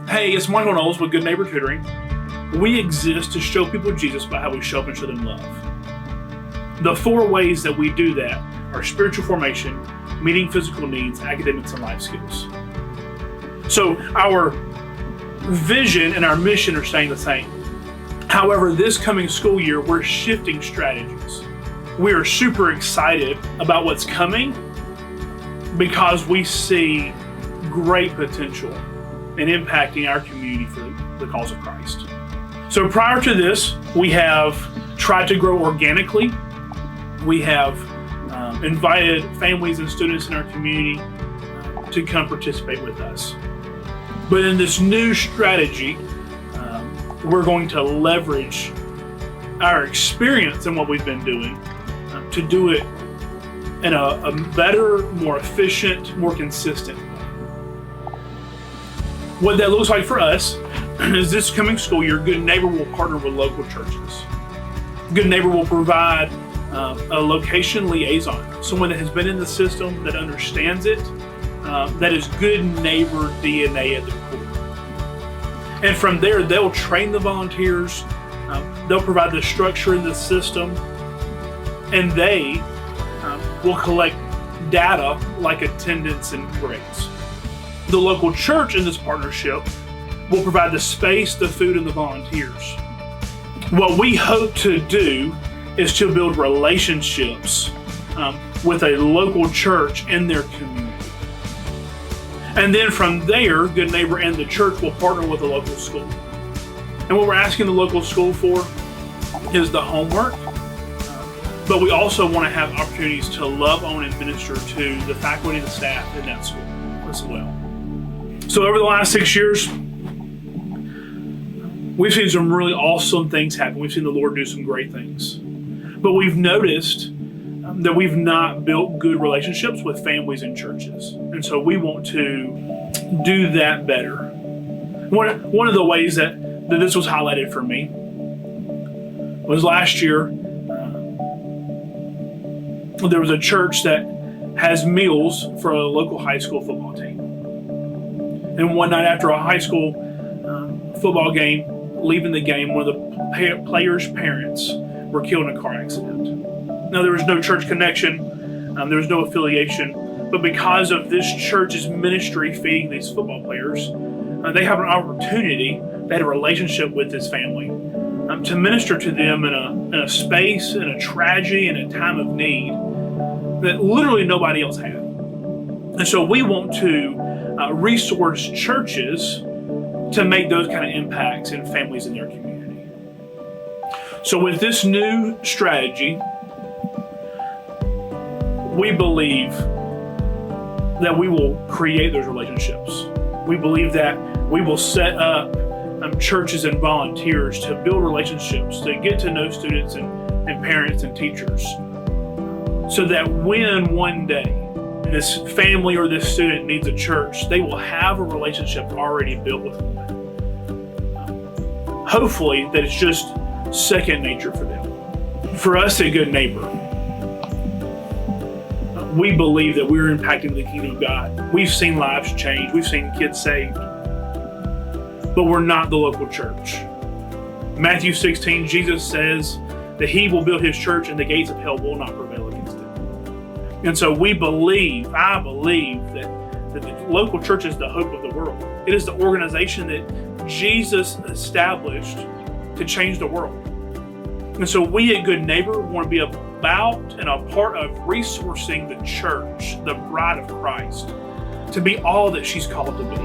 Hey, it's Michael Knowles with Good Neighbor Tutoring. We exist to show people Jesus by how we show up and show them love. The 4 ways that we do that are spiritual formation, meeting physical needs, academics, and life skills. So our vision and our mission are staying the same. However, this coming school year, we're shifting strategies. We are super excited about what's coming because we see great potential in impacting our community for the cause of Christ. So prior to this, we have tried to grow organically. We have invited families and students in our community to come participate with us. But in this new strategy, we're going to leverage our experience in what we've been doing to do it in a better, more efficient, more consistent way. What that looks like for us is this coming school year, Good Neighbor will partner with local churches. Good Neighbor will provide a location liaison, someone that has been in the system, that understands it, that is Good Neighbor DNA at the core. And from there, they'll train the volunteers, they'll provide the structure in the system, and they will collect data like attendance and grades. The local church in this partnership will provide the space, the food, and the volunteers. What we hope to do is to build relationships with a local church in their community. And then from there, Good Neighbor and the church will partner with a local school. And what we're asking the local school for is the homework, but we also want to have opportunities to love on and minister to the faculty and the staff in that school as well. So over the last 6 years, we've seen some really awesome things happen. We've seen the Lord do some great things. But we've noticed that we've not built good relationships with families and churches. And so we want to do that better. One of the ways that this was highlighted for me was last year, there was a church that has meals for a local high school football team. And one night after a high school football game, leaving the game, one of the players' parents were killed in a car accident. Now, there was no church connection, there was no affiliation, but because of this church's ministry feeding these football players, they have an opportunity, they had a relationship with this family, to minister to them in a space, in a tragedy, in a time of need that literally nobody else had. And so we want to resource churches to make those kind of impacts in families in their community. So with this new strategy, we believe that we will create those relationships. We believe that we will set up churches and volunteers to build relationships, to get to know students and parents and teachers, so that when one day this family or this student needs a church, they will have a relationship already built with one. Hopefully that it's just second nature for them. For us at Good Neighbor, we believe that we're impacting the kingdom of God. We've seen lives change. We've seen kids saved. But we're not the local church. Matthew 16, Jesus says that he will build his church and the gates of hell will not prevail against it. And so I believe that the local church is the hope of the world. It is the organization that Jesus established to change the world. And so we at Good Neighbor want to be about and a part of resourcing the church, the bride of Christ, to be all that she's called to be.